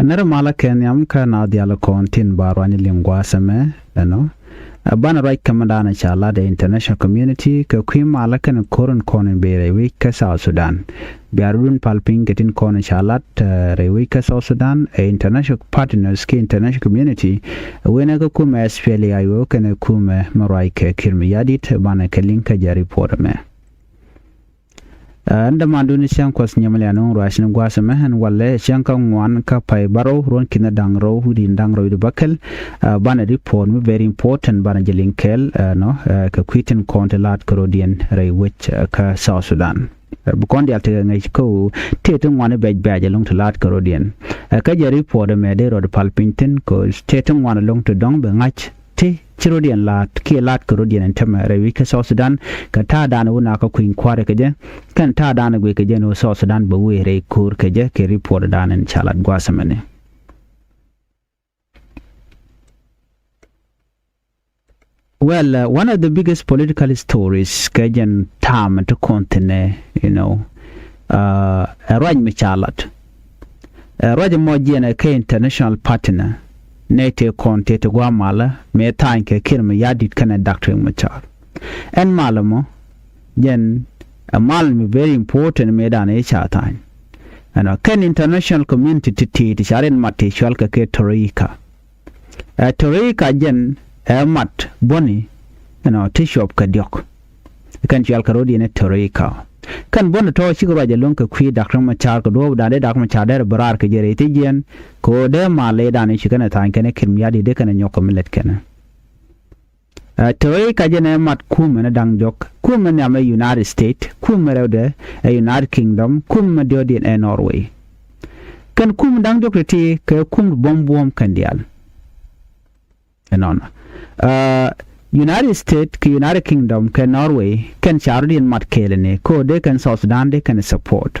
Nere mala kenyam ka na diala kontin barwani lingwa same, Bana right commandana chala the international community ka kwi mala kan koron konen be rewi ka South Sudan. Biarun palping getin konen chalat rewi ka South Sudan international partners ki international community wena ka kuma SPLA ayo kan kuma marai ka kirmiyadit bana ka linka jari porame. Anda manduni siang kwas nyamalianong ruashin gwasamahan wale siang ka ngwan ka pai baro ron kina dangro hudi dangro idu bakel bana report me very important bana jelinkel ka kwitin kontelat korodian ray which ka South Sudan bukondi alte ngai ko tetung wane bej long to lat korodian ka je report me de rod palpinten ko tetung wane long to dong be ngach Chirodian lat ki lat korodian en tema rewi ka South Sudan ka ta dana una ka kuin kware ka je kan ta dana gwe ka je no South Sudan ba we re kur ka je ke report dana en chalat gwasamane. Well, one of the biggest political stories ka jen tam to continent, raj me chalat. Raj mo jena ka international partner nete konte to guamala me tanke kirma yadit kana doctoring machar en malamo jen a malmi very important me dan e chatan kan international community ti sharen mate shwalka ke torika jen mat boni tishop ka diok kan shwalka rodi ne torika kan bon to sigro ja lonka kwi doctor machar ko do da dak machar der barar ke jere ti gen ko de male da ne shikana tan kene kirmiya de kana nyoko millet kana toy ka jene mat kum ne dang jok kum ne am United States kum rewde United Kingdom kum de di Norway kan kum dang jok ti ke kum bombom kan dial United States ke United Kingdom ke Norway kan chardian mat kelene ko de kan South Sudan de kan support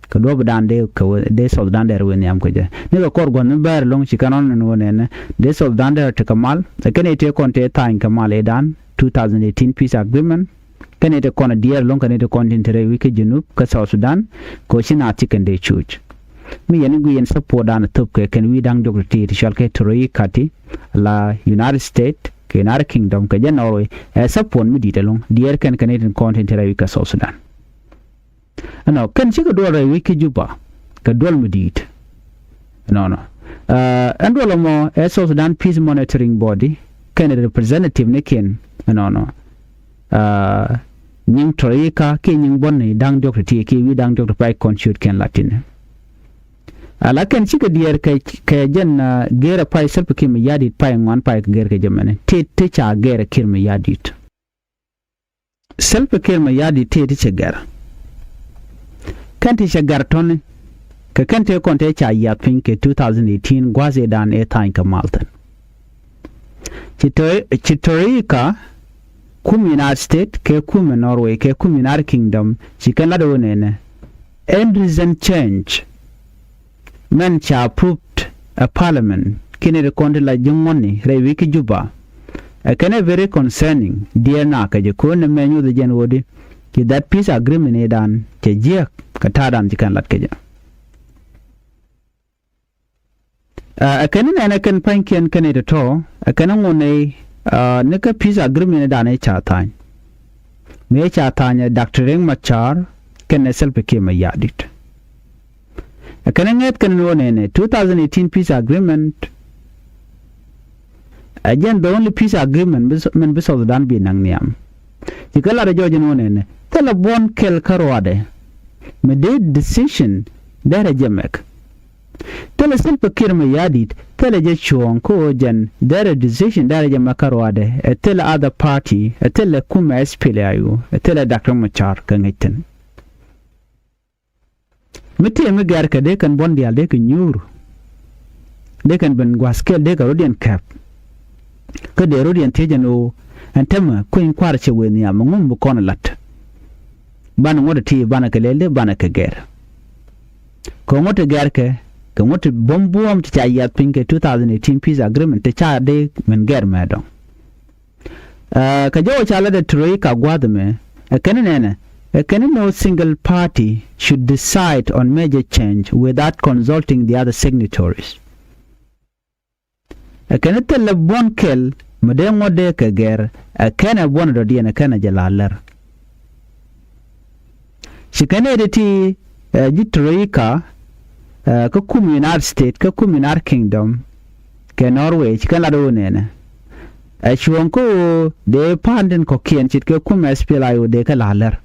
ko do badan de ko de South Sudan de wen yam ko je ne ko korgon ber long chikanon no ne de South Sudan de te kamal kan ete konte tan kamal edan 2018 peace agreement kan ete kon dier long kan ete kontinere wike junub ka South Sudan ko china chicken de chuch mi yen guyen support dan top ke kan wi dang dogti ti shalke troi kati la United States United Kingdom ka jan Norway support mi ditalong dier kan Canadian content ra wika South Sudan kan chiga do ra wiki juba ka dol mi dit andolo mo South Sudan peace monitoring body kan representative ne ken ning troika ke ning bonni dang doctor ti ke wi dang doctor pai consult ken latin ala kan chiga dier ka jan gera pai selp kim yadit pai ngwan pai ger ke jamane te cha gera kirme yadit selp kirme yadit te chagar kan te chagar ton ka kan te konte cha yat pin ke 2018 gwaze dan e tan ka maltan chitorika kum United States ke kum Norway ke kum United Kingdom chikan la do ne end result change men cha approved a parliament kine de konde la jumoni re wiki juba kane very concerning dear na ka je ko ne menu de jen wodi ki that peace agreement e dan che je ka tadan jikan lat keja kane ne kan panken kane de to kane ngone ne ka peace agreement dan e cha tan me cha tan doctoring machar kane self ke ma yadit Kananget kan ne 2018 peace agreement again the only peace agreement men biso dan bi nang niam dikala da joje ne tela bon kel karwade me de decision dara jemek tela simple kirma yadit tela je chuon ko jen dara decision dara jemek karwade tela other party tela kuma SPLA tela Dr. Machar kangeten mete me gar ka de kan bondi al de kan nyur de kan ben gwaskel de ka rodian cap ka de rodian tejano antama ko in kwar che weni am ngum bu kon lat ban ngoda ti bana ka lele bana ka ger ko ngote gar ka ngote bombu am ti ayat pinke 2018 peace agreement te cha de men ger ma don ka jo cha la de troi ka gwadme kanene Can no single party should decide on major change without consulting the other signatories. Can it tell one kill, Madame Mode Kager, a can of one of the and a can of Jalaler. She can edit Jitrika, Kakum United States, Kakum United Kingdom, can Norway, Chicaladone. Ashwanko, de Panden Kokian, Chitkakum SPLI, de Kalaler.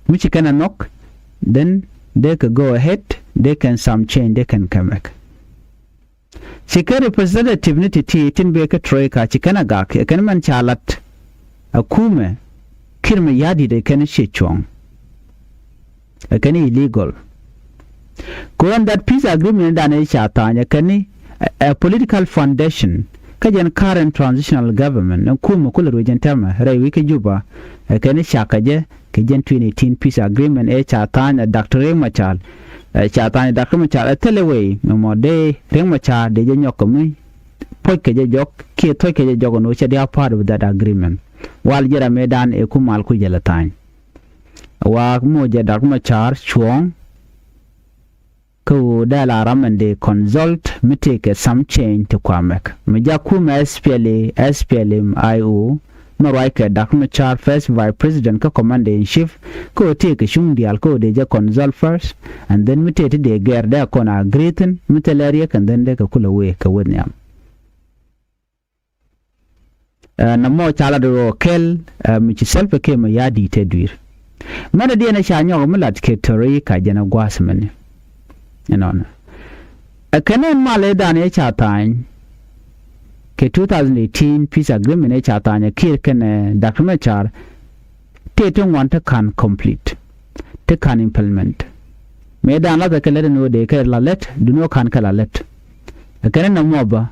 Which can knock, then they can go ahead, they can some change, they can come back. Chika representative niti tin beka troika chikana gak a kanman chalat a kume kirme yadi de can shichong a can illegal. Go on that peace agreement and a chatanya can a political foundation kajan current transitional government and kumu kula region terma wiki juba a can shakaje kajan 2018 peace agreement a chatanya Dr. Machal Chatani Dr. Machal a teleway no more day ring Machal de Jokumi Poike Jok Ki Toke Jogon which they are part of that agreement while Jera Medan a Kumal Kujalatine Wag Moja Dr. Machar Chuang Ku Dala Ramande consult me take some change to Kwamek Mijakuma SPLA SPLM IO Maraika Dr. Machar first vice president ka commander in chief ko take shung dial ko de ja consult first and then mutate de gerda kona greeting mutalaria kan then de ka kula we ka wonyam na mo chala do kel mi ci self ke ma yadi te duir mana de na shanyo mulat ke tori ka jana gwasmen non akanen male dan e chatain ke 2018 peace agreement e chatanya kirken Dr. Machar tetong want to can complete te can implement me dan la ke le no de ke la let do no kan kala let akene na moba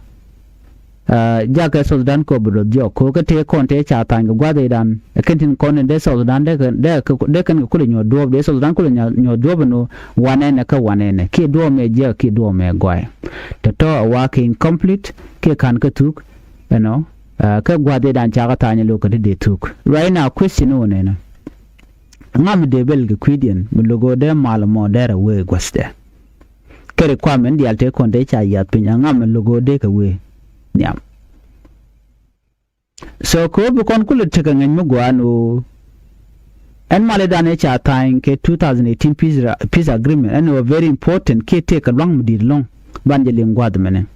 jaga Sudan ko bro dio ko ke te kon te chatanya gwade dan akentin kon de Sudan de kan ko nyo do de Sudan ko nyo do no wanene ka wanene ke do me je ke do me gwae to working complete ke kan ka tuk you know ka gwade dan chaga tanya lokati de tuk right now question one na ngam de belge kwidian mu logo de malamo dere we gwaste kere kwa men di alte kon de cha ya pinya ngam logo de ka we nyam so ko bu kon kulit taka ngin mu gwano en male dan e cha time ke 2018 peace agreement and were very important ke take a long di long banjele ngwad menen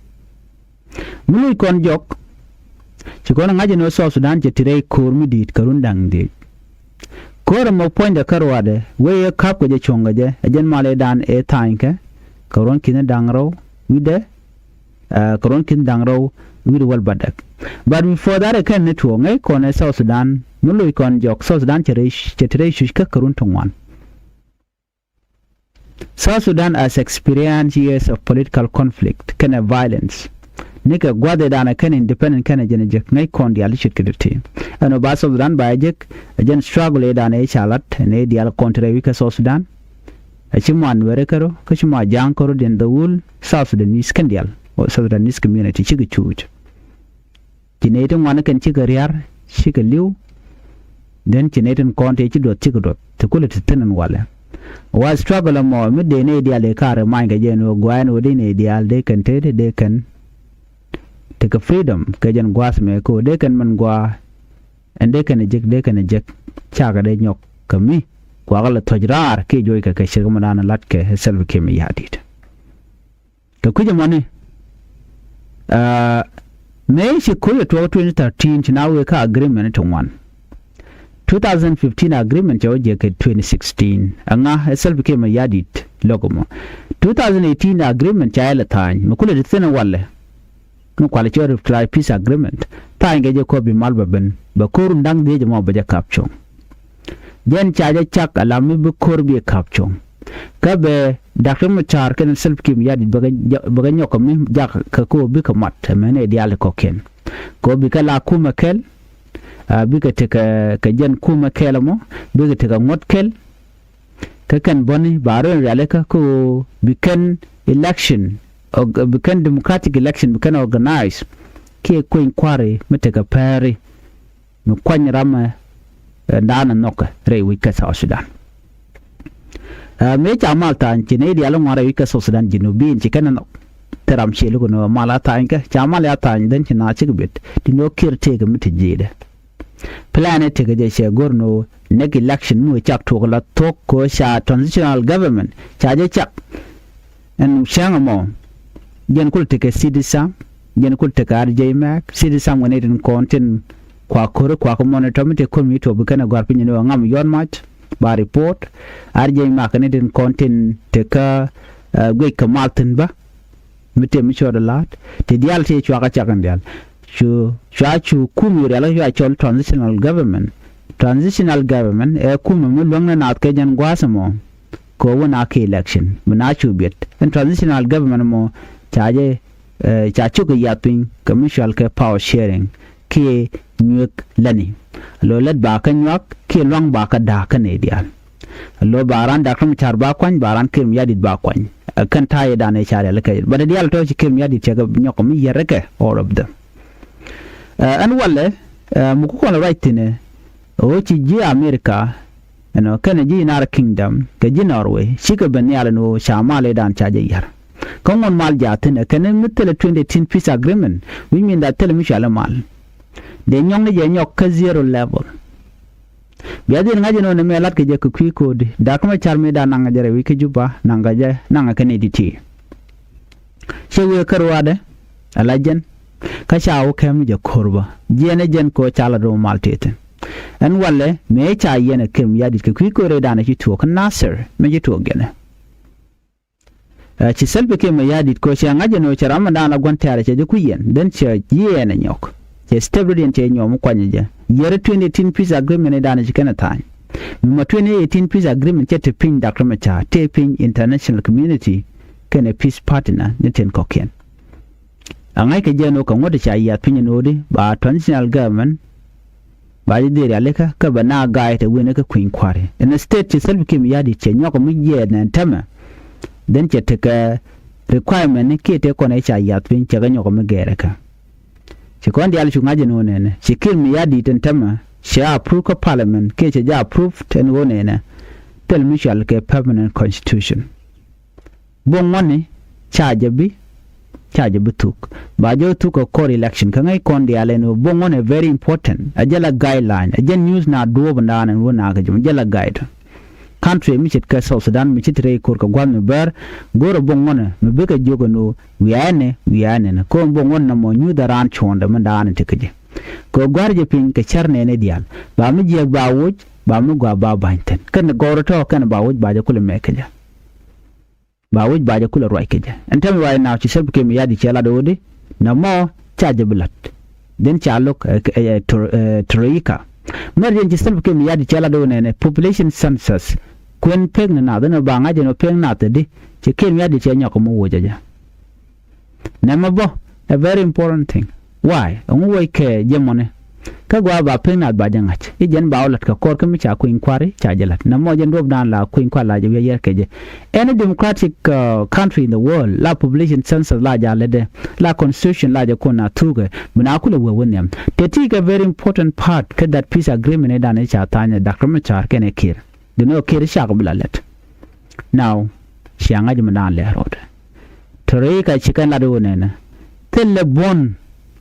mulu kon jok ci kon ngaje no so Sudan je tire kur mi dit karun dang de kor mo point de karwade we kap ko je chonga je ajen male dan e tanke karon kin dangro wide karon kin dangro wide wal badak but before that I can netwo ngai kon South Sudan mulu kon jok South Sudan tire shush ka karun tongwan South Sudan has experienced years of political conflict kind of violence nika gwade dana kan independent kan jene jek ngai kon dial shit kedete ano ba South Sudan ba jek ajen struggle dana e chalat ne dial kontre wika South Sudan achi man were karo kachi ma jang karo den the whole South Sudanese kan dial o South Sudanese community chigi chuj jinetin wana kan chiga riar chiga liu den jinetin konte chi dot chiga dot to kulit tenen wala wa struggle mo mi de ne dial e kare manga jeno gwan wodi ne dial de kan tede de kan take a freedom kajan gwas me ko de kan man gwa ende kan jek chaga de nyok kami kwa gala tojrar ke joy ka shirga manana latke self ke mi yadit to kuje mane me shi ko to 2013 tinawe ka agreement to one 2015 agreement jo je ke 2016 anga self ke mi yadit logomo 2018 agreement cha la tan mo kula de tsena walle no quality of peace agreement ta ngeje ko bi malba ben ba korun dang de mo ba ja caption den chaje chak alami bi kor bi caption ka be Dr. Machar ken self kim yadi baga nyoko mi jak ka ko bi ka mat mene dial ko ken ko bi ka la kuma kel bi ka te ka jen kuma kel mo bi ka te ka ngot kel ka kan boni baro yale ka ko bi kan election or become democratic election become organized ke ko inquiry meteka pare no kwany rama dana noka re wika South Sudan me cha malta chine dia lo ngara wika so Sudan Jinubin chikana no teram chelu no malata inka cha malata den china chigbet dino kirte ga mitijide planet ga je she gorno nek election mu chak to la tok ko sha transitional government cha je chak en shangamo jen kul teke sidisa jen kul teke RJ Mac sidisa ngone den content kwa kore kwa ko monitor mite ko mi to bukana gwar pinyi no ngam yon match ba report RJ Mac ne den content teka gwe kamalten ba mite mi choda lat te dial te chwa ka chakan dial chu kumi rela ya chol transitional government e kumi mu longna nat ke jan gwasamo ko wona ke election muna chu bit en transitional government mo chaje cha chu ke yapin commercial ke power sharing ke nyuk lani lo let ba kan yak ke long ba ka da kan e dial lo baran da kam char ba kwan baran kim yadit ba kwan kan taye da ne chare le kay bada dial to ci kim yadit che ga nyoko mi yereke all of them an wale mu ko la right ne o ci ji America no kan ji United Kingdom ke ji Norway shi ka ban yala no shamale dan chaje yar kan won mal jatin kan mitele 2010 peace agreement we mean that tell mi shala mal de nyong ne je nyok ka zero level biade ngaje no ne melat ke je ku ko de da kuma charme da nanga jere wi ke juba nanga je nanga kan editi shewe karwa de alajen ka shawo kam je korba jene jen ko chala do maltete an walle me cha yene kim yadi ke ko re da na ki to kan nasir me je to gene ci selbe ke me yadi ko sha ngaje no charama da na gontare je ku yen den che yene nyok je stability en che nyom kwanye je yere 2018 peace agreement da na jikana tan ma 2018 peace agreement che te pin Dr. Macha te pin international community kana peace partner ne ten koken angai ke je no kan wada cha ya pin no de ba transitional government ba de ya leka ka bana ga ita wene ka queen kware in state che self kim ya di che nyoko mi je na tama den che te ka requirement ne ke te ko na cha ya pin che ga nyoko mi gere ka che ko ndi al chu ngaje no ne che kim ya di ten tama she approve ka parliament ke che ja approve ten wone ne tel mi shall ke permanent constitution bon woni cha jabi tuk ba jo tuk ko core election kan ai kon dia leno bon one very important ajala guideline ajen news na do banda nan wona ga jam jala guide country mi chit ka South Sudan mi chit re ko gwan mi ber goro bon one mi be ka jogo no wiane na ko bon one na mo nyu da ran chonda man da an tikaje ko gwarje pin ka charne ne dial ba mi je ba wuj ba mi gwa ba banten kan goro to kan ba wuj ba je kula me kaja ba wuj ba je kula roi keje entam wa na ci selb ke mi yadi cela do de na mo chaje blat den chalok troika mer den ci selb ke mi yadi cela do ne population census kwen peg na da ba ngaje no peg na de ci ke mi yadi ce nyako mo wojaja na mabo a very important thing why on wo ke jemone ka gwa ba pena ba jangach ijen ba olat ka kor kemi cha kuin kware cha jalat na mo jen dob dan la kuin kwa la je yer keje any democratic country in the world la population census la ja lede la constitution la ja kona tuge buna kula we wonem te tika very important part ka that peace agreement da ne cha tanya Dr. Machar kene kir de no kir sha ko blalet now shianga je madan le rod tore ka chikan la do ne tele bon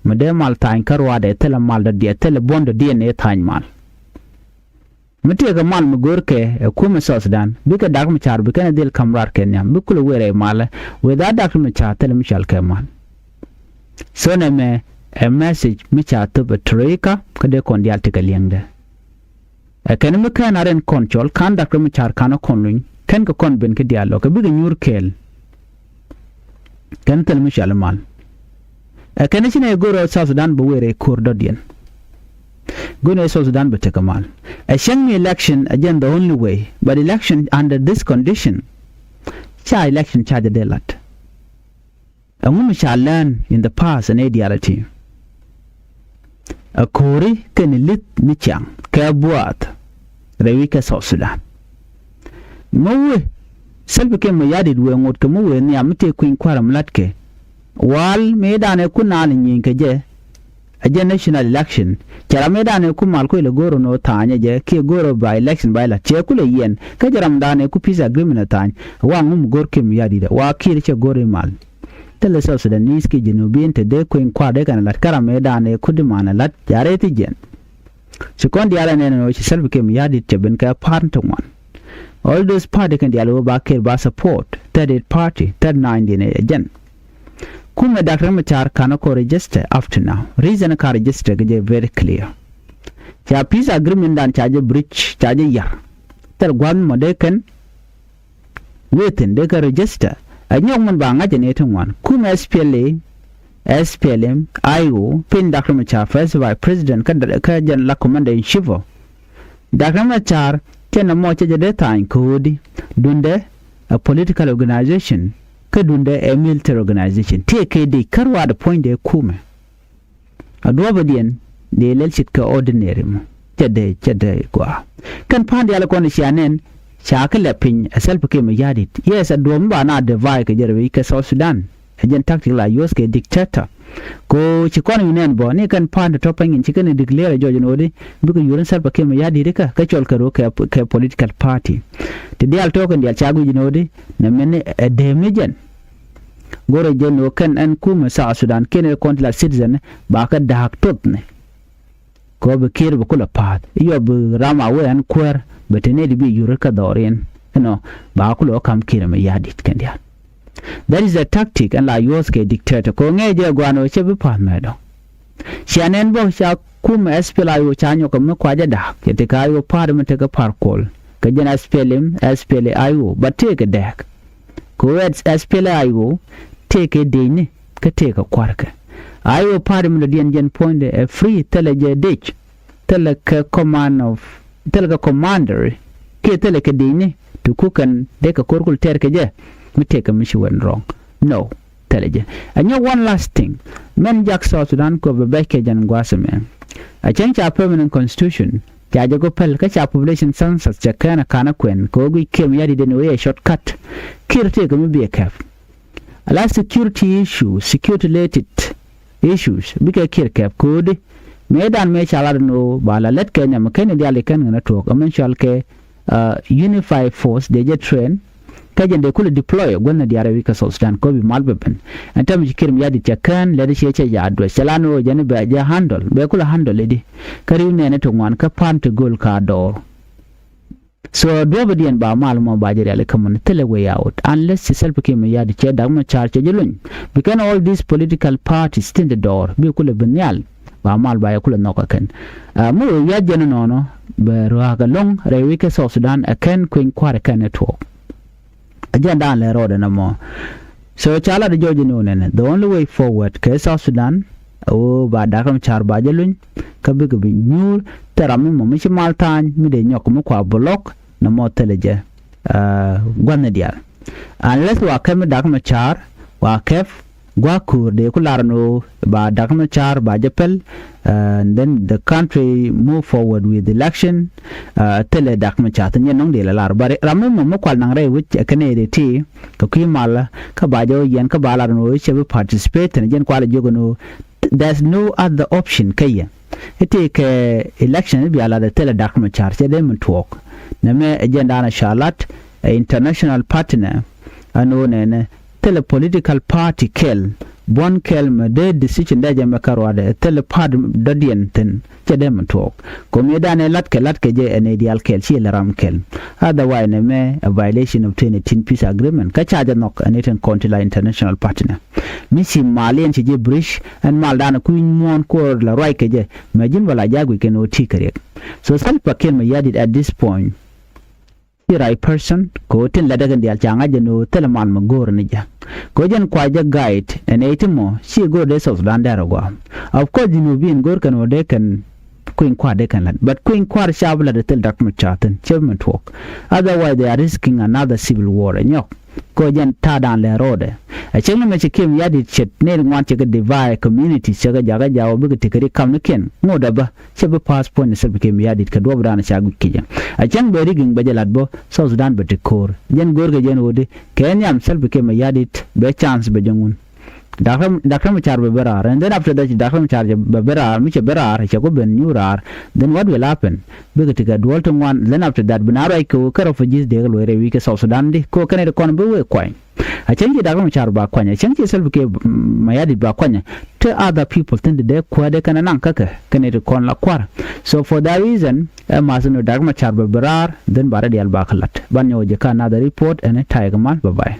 mede mal tan karwa de tele mal da dia tele bondo dia ne tan mal mete ga mal mugurke kuma South Sudan bika Dr. Machar bika ne del kamrar kenyam bikulu were mal we da Dr. Machar tele mishal kemal so ne me a message micha to betreka kade kon dia tika liengde kan me kan aren control kan Dr. Machar kana konlun kan ko kon ben ke dialogue biga nyurkel kan tele mishal mal kan chine goro South Sudan bo were kurdo dien gone South Sudan be tekamal a shang election again the only way but election under this condition cha election cha de lat and we shall learn in the past an ideality a kori kan lit ni chang ka buat rewika South Sudan mowe selbe ke mo yadi we ngot ke mowe ni amte kuin kwaram latke wal me dane kunal nyin ke je a national election jarame dane ku mal ko le goro no tanya je ke goro by election by la che ku le yen ka jaram dane ku peace agreement tanya wa ngum gor kim yadi da wa kir che goro mal tele so Sudanese ki jinubin te de ko in kwa de kan lat karame dane ku di mana lat jare ti jen sekondi ala ne no chi self kim yadi che ben ka part one all those party can dialo ba kir ba support third party third 19 again kuma Dr. Machar cannot register after now. Reason ka register is very clear. Cha peace agreement dan charge breach charge yar. Tar gwan mo de kan waiting de ka register. Anyong man ba nga generating one. Kuma SPLA, SPLM, IO, pin Dr. Machar first vice president ka jan la commander in chief. Dr. Machar ken mo cha de time kodi dunde a political organization kadunda a military organization take the karwa the point de kuma adwabadian de lelchit ka ordinary mu chade kwa kan pandi ala kon shanen shakala pin asal pake mu yadit yes adwam ba na divide ka jerwe ka South Sudan agent tactical la yos ke dictator ko chikon yunen bo ne kan pandi topang in chikan declare jojo nodi buko yuran sal pake mu yadit ka chol karo ka political party te dial token dial chagu jinodi na men demijan gore jeno kan an kuma sa Sudan kene kontla citizen ba ka dak totne ko be kir be kula pat yo be rama we an kwer betene di bi yure ka dorin no ba kula kam kire me yadit kan dia that is a tactic and la yos ke dictator ko ngeje gwano che be pat medo shanen bo sha kuma SPLA yo chanyo ko me kwaje dak ke te kayo parliament ka parkol ka jena SPLA ayo but take a dak ko SPLA ayo take a dine ka take a kwarka ayo parliament dian point a free teleje ditch teleka commander ke teleka dine to kukan de ka korkul terke je we take a mission went wrong no teleje and you one last thing men jak South Sudan ko be beke jan gwasame a change our permanent constitution jaje go pel ka cha population census jakana kana kwen ko gi kem yadi den way shortcut kirte ko be kaf ala security related issues bika kirkap code medan me chala no bala let kenya makene diale kan na to amen shalke unify force de je train kajen de kula deploy gonna diare wika South Sudan ko bi malbeben antam jikirim yadi chakan le de cheche ya adwa chalano jane be ja handle be kula handle ledi kari ne to ngwan ka pan to gol ka door so dobadian ba maluma ba jere ale kamun tele way out unless self came yadi che dagma charge jelun because all these political parties stand the door be kula benyal ba mal ba kula noka kan mu ya jeno nono be roaga long re wika South Sudan akan queen kware kan network agenda le road na mo so chala de jojo no ne the only way forward ke South Sudan o ba dakam char ba jelun ka bi nyur terami mo mi maltan mi de nyok mo kwa block na mo teleje gwanna dial unless wa kam dakam char wa kef gwa kur de kularno ba dakam char ba japel and then the country move forward with the election tele dakam chat nyen nong de la lar bare ramu mo kwal nang re which kane de ti ko ki mala ka ba jo yen ka ba larno che participate ne jen kwal jogono there's no other option kaya take election bi ala de tele dakam char che dem talk na me agenda na shalat international partner ano ne tele political party kel bon kel me de decision da jame karwade tele pad dodien ten che dem talk ko me dane lat ke je en ideal kel chi le ram kel otherwise ne me a violation of 2018 peace agreement ka charge nok an international partner misi malien che je brish and mal dana ku mon ko la roi ke je majin wala jagu ke no tikare so salpa kel me yadid at this point the right person ko tin la daga dial changa jeno teleman magor ni ja ko jen kwa ja guide en etimo si go de South Sudan go of course you bin gor kan ode kan queen kwa de kan but queen kwa shabla de tel document chaten achievement work otherwise they are risking another civil war en yok ko jen ta dan le rode a chengna me chikim yadi chet ne ngwan che divide community che ga jaga jawo bi tikari kam ne ken ngoda ba che be passport ne se bikem yadi ka do bra na chagu kije a cheng be riging ba jalat bo South Sudan be tikor jen gorga jen wode kenyam sel bikem yadi be chance be jongun Dr. Machar berar, and then after that, Dr. Machar berar, which a berar, Chacoban Nurar, then what will happen? Because Walton one, then after that, Benara ko refugees de where a week South Sudan, ko Canada Conbo coin. I change Dr. Machar Baquanya, change yourself Mayadi Baquanya to other people tend to quade can an unkaka, Canada Con la quar. So for that reason, a Mazano Dr. Machar berar, then Baradi al Bakalat. Banyo Jaka another report and a tiger man, bye bye.